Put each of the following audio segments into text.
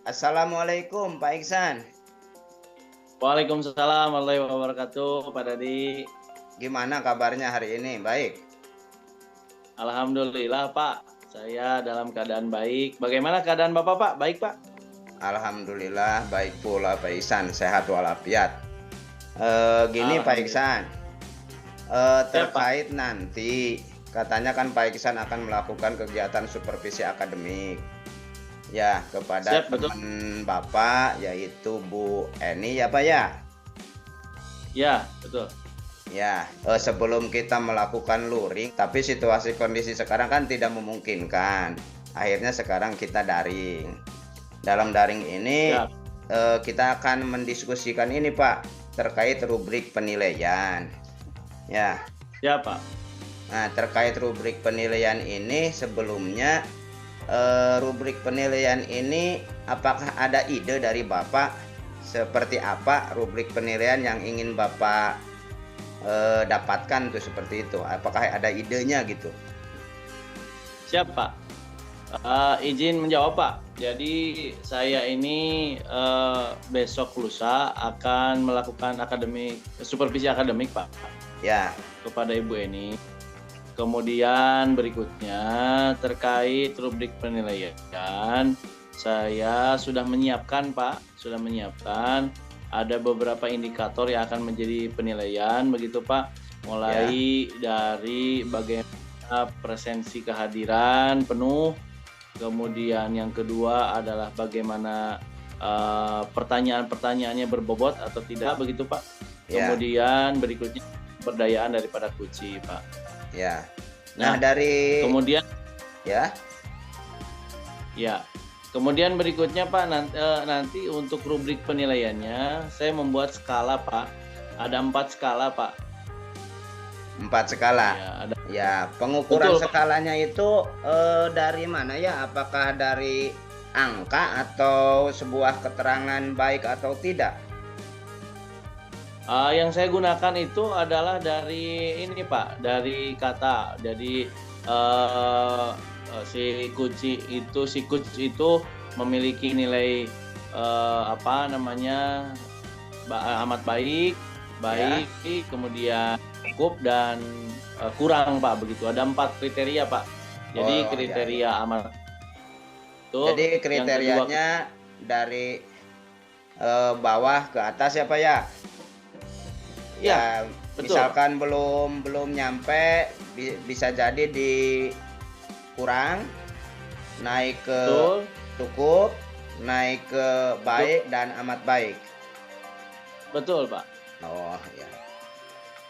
Assalamualaikum Pak Iksan. Waalaikumsalam warahmatullahi wabarakatuh, Pak Dadi. Gimana kabarnya hari ini? Baik. Alhamdulillah, Pak. Saya dalam keadaan baik. Bagaimana keadaan Bapak, Pak? Baik, Pak? Alhamdulillah baik pula Pak Iksan, sehat walafiat. Gini Pak Iksan, terkait nanti katanya kan Pak Iksan akan melakukan kegiatan supervisi akademik ya kepada teman Bapak yaitu Bu Eni ya Pak ya? Ya, betul. Ya, sebelum kita melakukan luring, tapi situasi kondisi sekarang kan tidak memungkinkan. Akhirnya sekarang kita daring. Dalam daring ini kita akan mendiskusikan ini Pak, terkait rubrik penilaian. Ya. Ya Pak. Nah, terkait rubrik penilaian ini sebelumnya rubrik penilaian ini apakah ada ide dari Bapak seperti apa rubrik penilaian yang ingin Bapak dapatkan tuh seperti itu? Apakah ada idenya gitu? Siap Pak. Izin menjawab Pak. Jadi saya ini besok lusa akan melakukan supervisi akademik Pak. Ya. Kepada Ibu Eni. Kemudian berikutnya terkait rubrik penilaian, saya sudah menyiapkan Pak, ada beberapa indikator yang akan menjadi penilaian begitu Pak, mulai dari bagaimana presensi kehadiran penuh, kemudian yang kedua adalah bagaimana pertanyaan-pertanyaannya berbobot atau tidak begitu Pak, kemudian berikutnya pemberdayaan daripada kunci Pak. Ya. Nah, dari kemudian ya. Kemudian berikutnya Pak, nanti untuk rubrik penilaiannya saya membuat skala Pak. Ada 4 skala Pak. 4 skala. Ya, ada. Ya, pengukuran skalanya itu dari mana ya? Apakah dari angka atau sebuah keterangan baik atau tidak? Yang saya gunakan itu adalah dari ini Pak, dari kata. Jadi si kunci itu memiliki nilai amat baik, kemudian cukup dan kurang Pak, begitu. Ada 4 kriteria Pak. Jadi kriteria amat itu. Jadi kriterianya dari bawah ke atas ya Pak ya? Ya, betul. Misalkan belum nyampe, bisa jadi di kurang, naik ke cukup, naik ke baik dan amat baik. Betul Pak. Oh ya.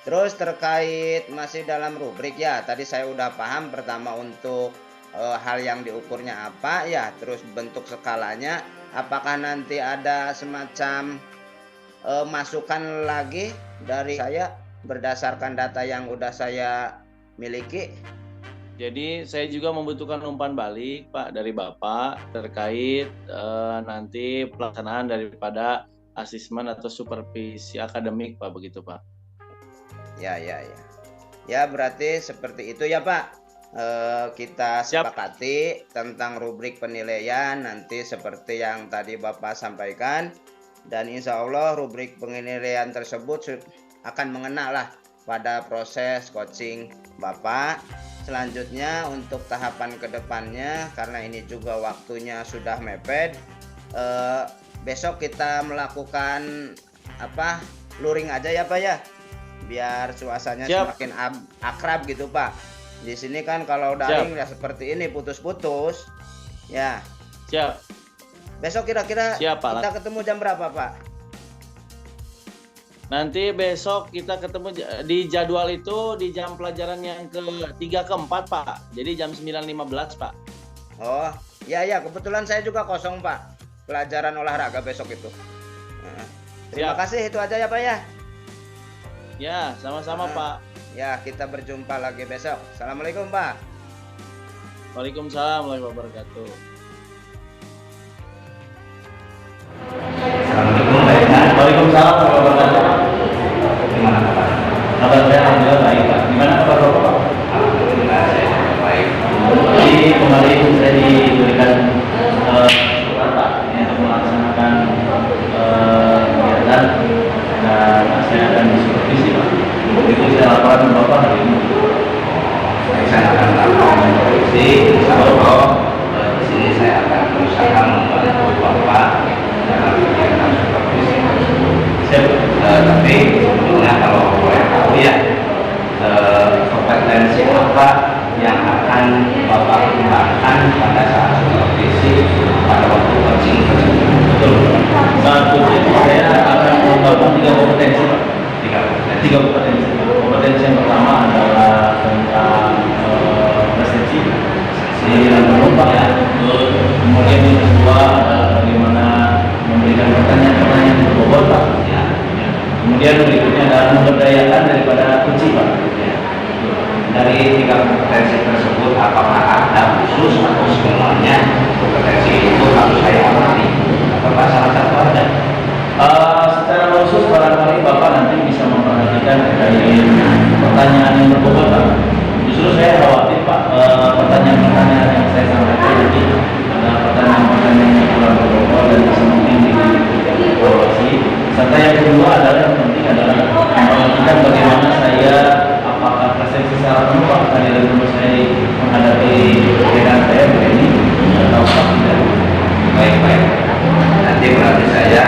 Terus terkait masih dalam rubrik ya, tadi saya udah paham pertama untuk hal yang diukurnya apa ya, terus bentuk skalanya, apakah nanti ada semacam masukan lagi dari saya berdasarkan data yang udah saya miliki. Jadi saya juga membutuhkan umpan balik Pak dari Bapak terkait nanti pelaksanaan daripada asesmen atau supervisi akademik Pak, begitu Pak. Ya berarti seperti itu ya Pak. Kita sepakati tentang rubrik penilaian nanti seperti yang tadi Bapak sampaikan. Dan insya Allah rubrik penilaian tersebut akan mengena lah pada proses coaching Bapak. Selanjutnya untuk tahapan kedepannya, karena ini juga waktunya sudah mepet, besok kita melakukan luring aja ya Pak ya, biar suasananya semakin akrab gitu Pak. Di sini kan kalau daring ya seperti ini putus-putus ya. Siap. Besok kira-kira kita ketemu jam berapa Pak? Nanti besok kita ketemu di jadwal itu di jam pelajaran yang ke-3 ke-4 Pak. Jadi jam 9.15 Pak. Oh ya kebetulan saya juga kosong Pak. Pelajaran olahraga besok itu. Terima kasih, itu aja ya Pak ya. Ya sama-sama Pak. Ya kita berjumpa lagi besok. Assalamualaikum Pak. Waalaikumsalam warahmatullahi wabarakatuh. Waalaikumsalam warahmatullahi wabarakatuh. Gimana Pak? Kabar saya alhamdulillah baik Pak. Gimana kabar Bapak? Alhamdulillah saya baik. Jadi kemarin saya diberikan surat Pak, ini untuk berusaha membantu Bapak dalam kegiatan supervisi tersebut. Tapi sebetulnya kalau boleh tahu ya, kompetensi apa yang akan Bapak kembangkan pada saat supervisi pada waktu coaching tersebut? Betul. Saat coaching saya akan mengembangkan 3 kompetensi, Pak. 3 kompetensi. Kompetensi yang pertama adalah tentang presensi yang penumpang ya. Kemudian yang kedua adalah bagaimana memberikan pertanyaan-pertanyaan yang berbobot, Pak. Ya. Kemudian berikutnya adalah memberdayakan daripada kunci, Pak. Ya. Dari 3 kompetensi tersebut, apakah ada khusus atau semuanya kompetensi itu harus saya amati? Apakah salah satu ada? Secara khusus barangkali Bapak nanti bisa memperhatikan terkait pertanyaan yang berbobot, Pak. Justru saya khawatir, Pak, pertanyaan-pertanyaan yang saya sampaikan nanti adalah pertanyaan-pertanyaan yang kurang berbobot dan bisa mungkin dievaluasi. Serta yang kedua adalah yang penting adalah memperhatikan bagaimana saya apakah presensi secara penuh, Pak, kehadiran menurut saya menghadapi rekan saya begini atau tidak. Baik. Nanti berarti saya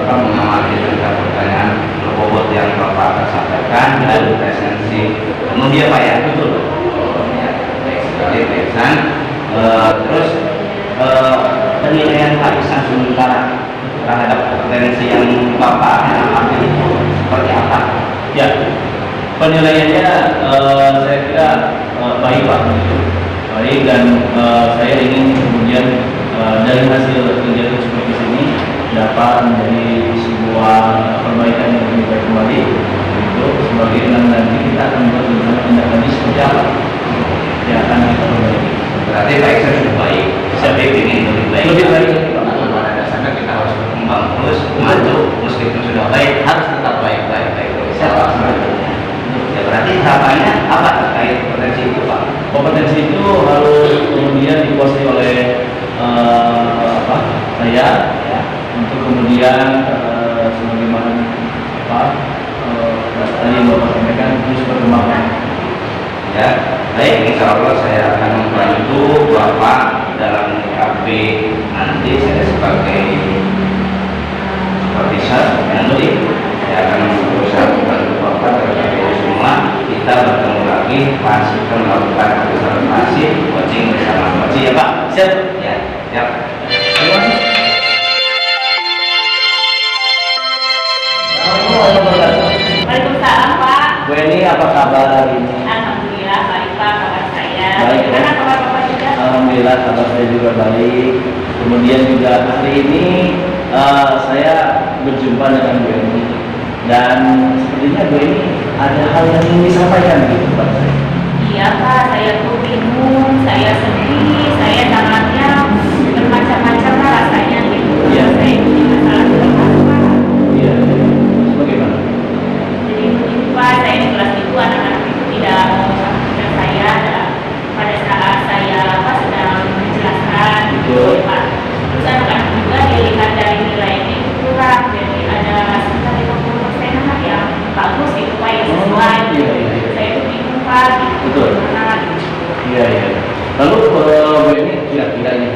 akan mengamati tentang pertanyaan berbobot yang Bapak sampaikan dan presensi penuh ya Pak ya. Betul. Ya, baik sekali Pak Ihsan. Terus penilaian Pak Ihsan sementara terhadap kompetensi yang Bapak amati itu seperti apa? Ya, penilaiannya saya kira baik, Pak. Baik, dan saya ingin kemudian dari hasil kegiatan supervisi ini dapat menjadi sebuah perbaikan yang lebih baik kembali. Itu sebagai nanti kita akan membuat tindak lanjut seperti apa yang akan kita perbaiki. Berarti Pak Ihsan sudah baik. Saya ingin lebih baik. Lebih baik. Pada dasarnya kita harus berkembang terus, maju meskipun sudah baik harus tetap baik. Siapa selanjutnya? Ya berarti harapannya apa terkait kompetensi itu Pak? Kompetensi itu harus kemudian dikuasai oleh saya ya, untuk kemudian sebagaimana tadi yang Bapak sampaikan terus berkembang. Ya, baik, insya Allah saya akan membantu Bapak dalam menyikapi nanti saya sebagai supervisor nanti saya akan berusaha membantu Bapak terhadap itu semua. Kita bertemu lagi pas kita melakukan observasi coaching bersama coaching ya Pak. Siap. Ya, siap. Terima kasih. Waalaikumsalam Pak. Bu Eni, apa kabar hari ini? Alhamdulillah baik Pak, kabar saya. Baik, Gimana ya. kabar Bapak juga? Alhamdulillah kabar saya juga baik. Kemudian juga hari ini saya berjumpa dengan Bu Eni dan sepertinya Bu Eni ada hal yang ingin disampaikan gitu Pak. Iya Pak, saya tuh bingung, saya sedih, saya tangannya bermacam-macam lah rasanya gitu. Iya. Saya punya masalah dengan Pak. Iya. Bagaimana? Jadi begini Pak, saya di kelas itu anak-anak itu tidak mau dengan saya pada saat saya sedang menjelaskan gitu Pak. Terus anak-anak juga dilihat dari nilainya itu kurang, jadi ada sekitar 50% yang bagus gitu Pak, yang sesuai. Iya. Saya itu bingung Pak, gitu. Betul. Gimana? Iya. Lalu Bu Eni kira-kira ini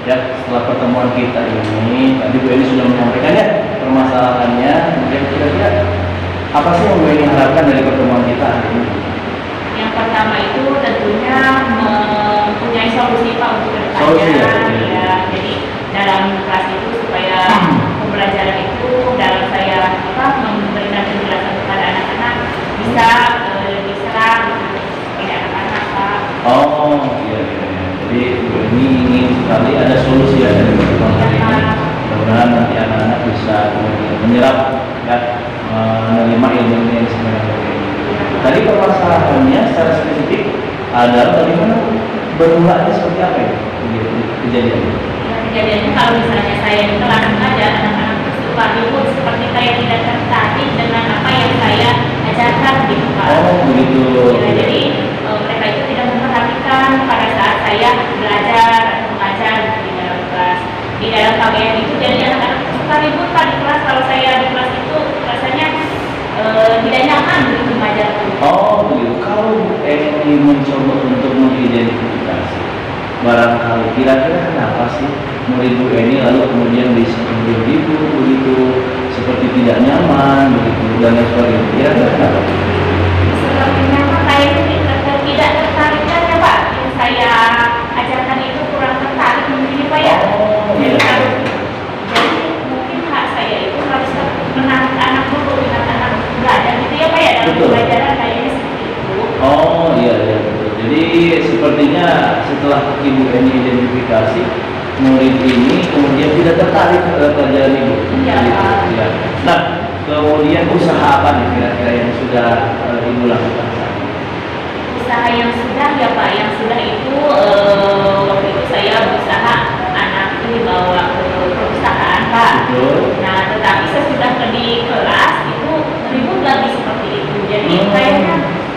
ya setelah pertemuan kita ini tadi Bu Eni sudah menyampaikan ya permasalahannya. Kemudian kira-kira apa sih yang Bu Eni harapkan dari pertemuan kita hari ini? Yang pertama itu tentunya mempunyai solusi Pak untuk kedepannya. Solusi, ya? Ya, jadi dalam kelas itu supaya pembelajaran itu dalam saya memberikan penjelasan kepada anak-anak bisa lebih serang gitu, kepada anak-anak Pak. Oh iya. Jadi Bu Eni ingin sekali ada solusi ya dari pertemuan hari ini. Mudah-mudahan nanti anak-anak bisa kemudian menyerap ya menerima ilmu yang sebenarnya. Tadi permasalahannya secara spesifik adalah bagaimana bermulanya seperti apa ya kejadiannya? Ya, kejadiannya kalau misalnya saya di kelas ada anak-anak suka ribut seperti kayak tidak tertarik dengan apa yang saya ajarkan gitu Pak. Oh begitu. Ya, jadi mereka itu tidak memperhatikan pada saat saya belajar atau mengajar gitu, di dalam kelas. Di dalam KBM itu jadi anak-anak suka ribut Pak di kelas. Kalau saya di kelas itu rasanya tidak nyaman gitu mengajar. Oh begitu. Kalau Bu Eni mencoba untuk mengidentifikasi barangkali kira-kira kenapa sih murid Bu Eni lalu kemudian bisa begitu seperti tidak nyaman begitu dan lain sebagainya, kira-kira kenapa? Sepertinya Pak, kayaknya tidak tertarikkan ya Pak, yang saya ajarkan itu kurang tertarik mungkin ya Pak ya. Jadi mungkin hak saya itu harus menarik anak dulu dengan anak belajar gitu ya Pak ya, dalam pembelajaran kayaknya seperti itu. Oh iya betul. Jadi sepertinya setelah Ibu Eni identifikasi murid ini kemudian tidak tertarik ke pelajaran Ibu. Iya Pak. Ya. Nah, kemudian usaha apa nih kira-kira yang sudah Ibu lakukan? Usaha yang sudah ya Pak, yang sudah itu waktu itu saya berusaha anak ini bawa ke perpustakaan Pak. Betul. Nah, tetapi sesudah di kelas itu ribut lagi seperti itu. Jadi kayaknya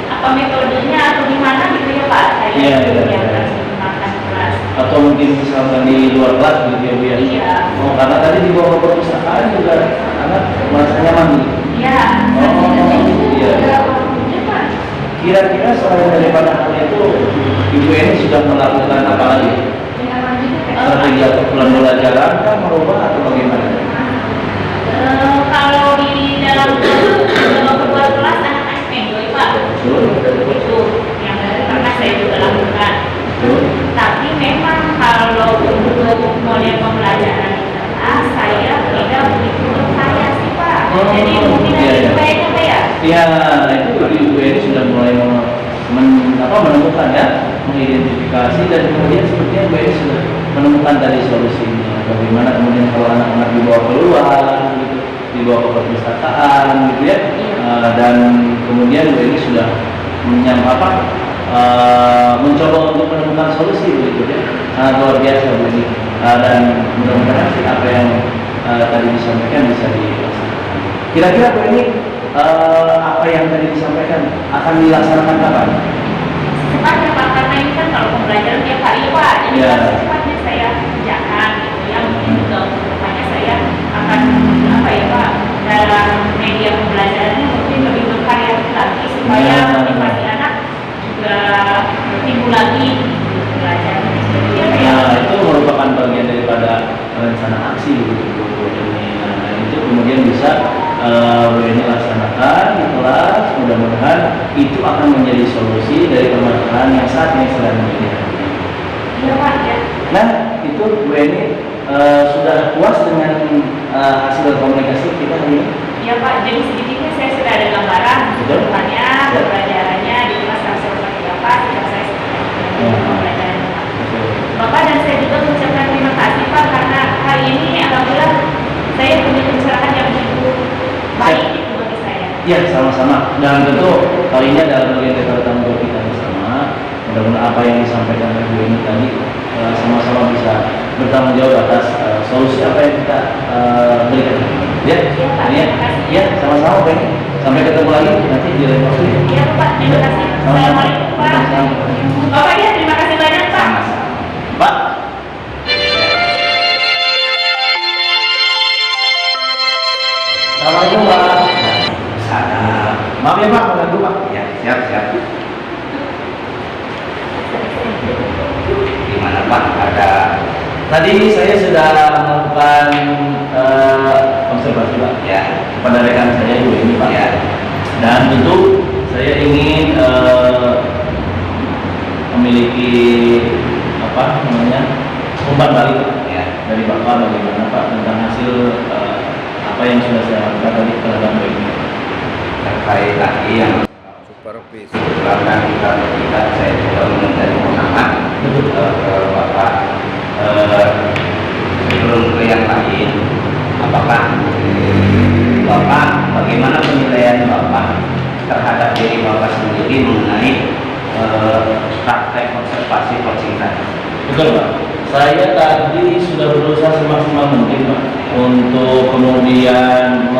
apa metodenya atau gimana gitu ya Pak? Saya yang harus menggunakan kelas. Atau mungkin misalkan di luar kelas gitu ya Bu ya? Iya. Oh, karena tadi di bawah perpustakaan juga anak merasa nyaman gitu. Iya. Iya. Kira-kira selain daripada hal itu, Ibu Eni sudah melakukan apa lagi? Strategi atau plan pembelajaran kan merubah atau bagaimana? Kalau di dalam kedua kelas anak SMP Pak, itu yang pernah saya juga lakukan. Tapi memang kalau untuk model pembelajaran di kelas saya tidak begitu percaya sih Pak. Jadi mungkin ada baiknya Pak ya. Ya, itu Ibu Eni sudah mulai menemukan ya, mengidentifikasi dan kemudian sepertinya Ibu Eni sudah menemukan tadi solusinya. Bagaimana kemudian kalau anak-anak dibawa keluar, gitu, dibawa ke perpustakaan, gitu ya, dan kemudian Ibu Eni sudah mencoba untuk menemukan solusi, begitu ya, sangat luar biasa Bu Eni. Dan mudah-mudahan sih apa yang tadi disampaikan bisa dilaksanakan. Kira-kira Bu Eni apa yang tadi disampaikan akan dilaksanakan kapan? Secepatnya Pak, karena ini kan kalau pembelajaran tiap hari Pak, jadi secepatnya saya kerjakan gitu ya. Mungkin juga untuk depannya saya akan apa ya Pak, dalam media pembelajarannya mungkin lebih bervariasi lagi supaya motivasi anak juga timbul lagi belajar. Nah, itu merupakan bagian daripada rencana aksi begitu Bu Eni. Nah, itu kemudian bisa Bu Eni laksanakan di kelas, mudah-mudahan itu akan menjadi solusi dari permasalahan yang saat ini sedang terjadi. Iya Pak ya. Nah, itu Bu Eni sudah puas dengan hasil komunikasi kita hari ini? Iya Pak, jadi sedikitnya saya sudah ada gambaran depannya pembelajarannya di kelas harus seperti apa, jika saya pembelajaran Bapak, dan saya juga mengucapkan terima kasih Pak karena hari ini alhamdulillah saya punya pencerahan yang cukup baik itu bagi saya. Iya, sama-sama. Dan tentu hal ini adalah bagian dari tanggung jawab kita bersama. Mudah-mudahan apa yang disampaikan oleh Bu Eni tadi sama-sama bisa bertanggung jawab atas solusi apa yang kita berikan. Ya, terima kasih. Ya, sama-sama Bu Eni. Sampai ketemu lagi nanti di lain waktu. Iya Pak, terima kasih. Assalamualaikum Pak. Bapak ya, terima kasih banyak Pak. Pak. Assalamualaikum Pak. Maaf ya Pak, mengganggu Pak. Ya, siap. Gimana Pak? Ada Tadi saya sudah melakukan observasi Pak ya, kepada rekan saya Ibu Eni Pak. ya. Dan tentu saya ingin memiliki umpan balik Pak, Ya. dari Bapak bagaimana Pak tentang hasil apa yang sudah saya lakukan tadi terhadap Bu Eni. Terkait lagi yang supervisi belakang kita saya juga meminta pengamat ke Bapak sebelum ke yang lain. Apakah Bapak, bagaimana penilaian Bapak terhadap diri Bapak sendiri mengenai praktek konservasi kucing tadi? Betul Pak. Saya tadi sudah berusaha semaksimal mungkin Pak untuk kemudian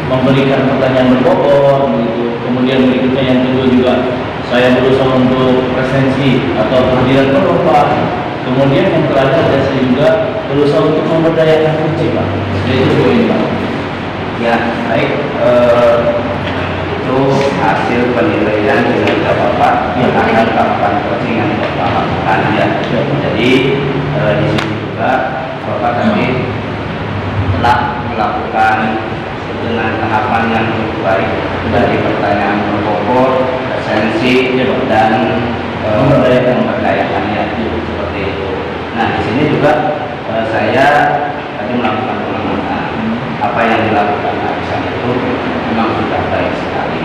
memberikan pertanyaan berbobot begitu. Kemudian berikutnya yang kedua juga saya berusaha untuk presensi atau kehadiran penuh Pak. Kemudian yang terakhir saya juga berusaha untuk memberdayakan kunci Pak. Yaitu poin Pak. Ya, baik. itu hasil penilaian kinerja Bapak yang akan tahapan coaching yang Bapak lakukan ya. Jadi di sini juga Bapak tadi telah melakukan dengan tahapan yang cukup baik dari pertanyaan berpokok, esensi dan pemberdayaan ya seperti itu. Nah di sini juga saya tadi melakukan pengamatan apa yang dilakukan Arisan itu memang sudah baik sekali.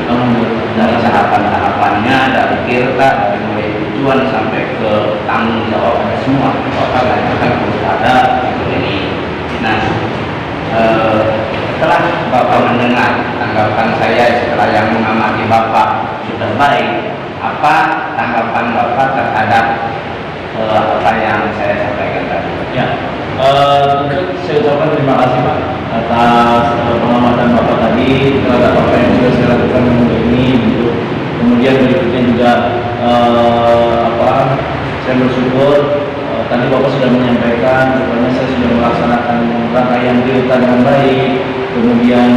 Dari tahapan-tahapannya, dari kirta, dari mulai tujuan sampai ke tanggung jawab ada semua. Bapak lakukan ada ini. Nah setelah Bapak mendengar tanggapan saya setelah yang mengamati Bapak sudah baik, apa tanggapan Bapak terhadap apa yang saya sampaikan tadi? Ya, tentu saya ucapkan terima kasih Pak atas pengamatan Bapak tadi terhadap apa yang sudah saya lakukan minggu ini gitu. Kemudian berikutnya juga saya bersyukur tadi Bapak sudah menyampaikan rupanya saya sudah melaksanakan rangkaian cerita dengan baik, kemudian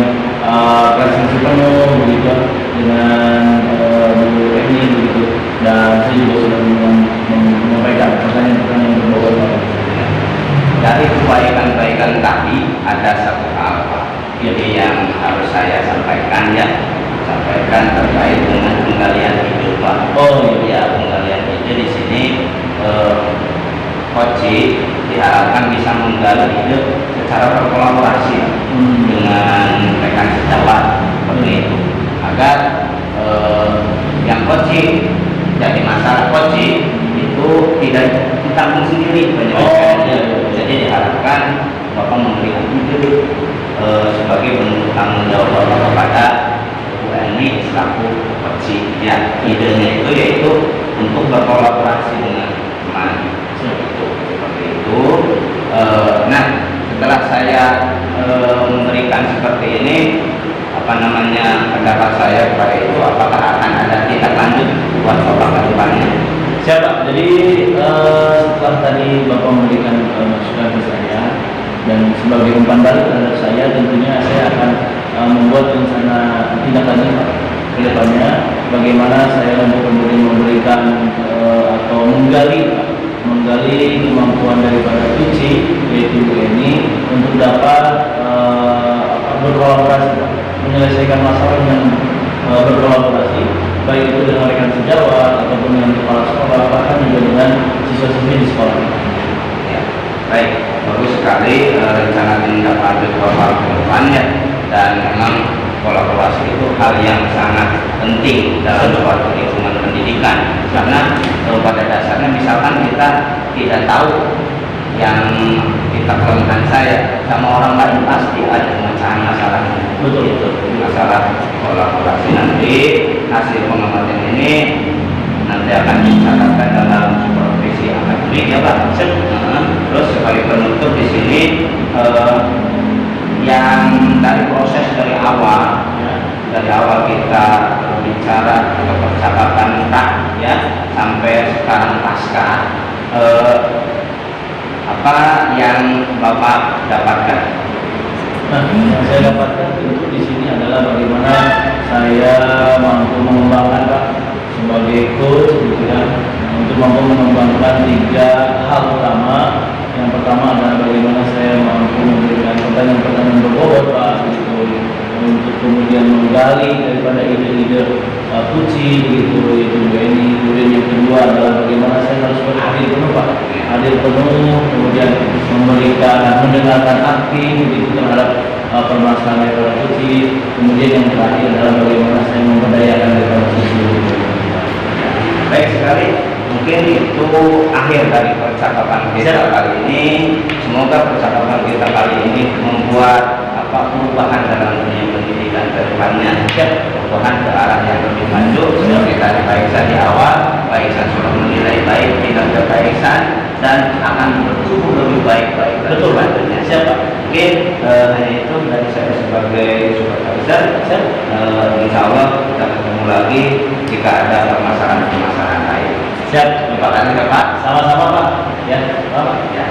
presensi penuh begitu dengan Bu Eni begitu, dan saya juga sudah menyampaikan pertanyaan-pertanyaan yang berbobot. Dari kebaikan-baikan tadi ada satu hal Pak, jadi yang harus saya sampaikan terkait dengan penggalian ide Pak. Oh ya, penggalian ide di sini Coach diharapkan bisa menggali ide secara berkolaborasi dengan rekan sejawat seperti itu, agar yang Coach jadi masalah Coach itu tidak ditanggung sendiri penyelesaiannya. Jadi diharapkan Bapak memberikan ide sebagai bentuk tanggung jawab Bapak kepada Bu Eni selaku Coach ya. Idenya itu yaitu untuk berkolaborasi dengan teman seperti itu. Nah setelah saya memberikan seperti ini pendapat saya kepada itu, apakah akan ada tindak lanjut buat Bapak ke depannya? Siapa? Jadi setelah tadi Bapak memberikan masukan ke saya dan sebagai umpan balik terhadap saya, tentunya saya akan membuat rencana tindak lanjut ke depannya, bagaimana saya untuk kemudian memberikan atau menggali kemampuan daripada Cici yaitu Bu Eni untuk dapat berkolaborasi, menyelesaikan masalah dengan berkolaborasi, baik itu dengan rekan sejawat ataupun dengan kepala sekolah, bahkan juga dengan siswa-siswi di sekolah. Ya, baik, bagus sekali rencana tindak lanjut Bapak ke depannya, dan memang kolaborasi itu hal yang sangat penting dalam suatu lingkungan pendidikan, karena pada dasarnya misalkan kita tidak tahu yang kita kelemahan saya sama orang lain, pasti ada pemecahan masalahnya. Betul. Itu masalah kolaborasi. Nanti hasil pengamatan ini nanti akan dicatatkan dalam supervisi akademik ya Pak. Terus sebagai penutup di sini yang dari proses dari awal kita berbicara atau percakapan ya sampai sekarang pasca, apa yang Bapak dapatkan? Nah, yang saya dapatkan tentu di sini adalah bagaimana saya mampu mengembangkan Pak sebagai coach gitu kan, untuk mampu mengembangkan 3 hal utama. Yang pertama adalah bagaimana saya mampu memberikan pertanyaan-pertanyaan berbobot Pak gitu, untuk kemudian menggali daripada ide-ide Puci begitu itu Bu Eni. Kemudian yang kedua adalah bagaimana saya harus berhadir penuh Pak, hadir penuh, kemudian mendengarkan aktif begitu terhadap permasalahan daripada Puci. Kemudian yang terakhir adalah bagaimana saya memberdayakan daripada Puci. Baik sekali, mungkin itu akhir dari percakapan kita kali ini. Semoga percakapan kita kali ini membuat perubahan dalam dunia pendidikan ke depannya, perubahan ke arah yang lebih maju. Seperti tadi Pak Iksan di awal, Pak Iksan sudah menilai baik kinerja Pak Iksan dan akan bertumbuh lebih baik. Betul Pak. Siapa? Mungkin hanya itu dari saya sebagai supervisor. Insya Allah kita ketemu lagi jika ada permasalahan lain. Siap. Terima kasih Pak. Sama-sama Pak. Ya, Pak. Ya.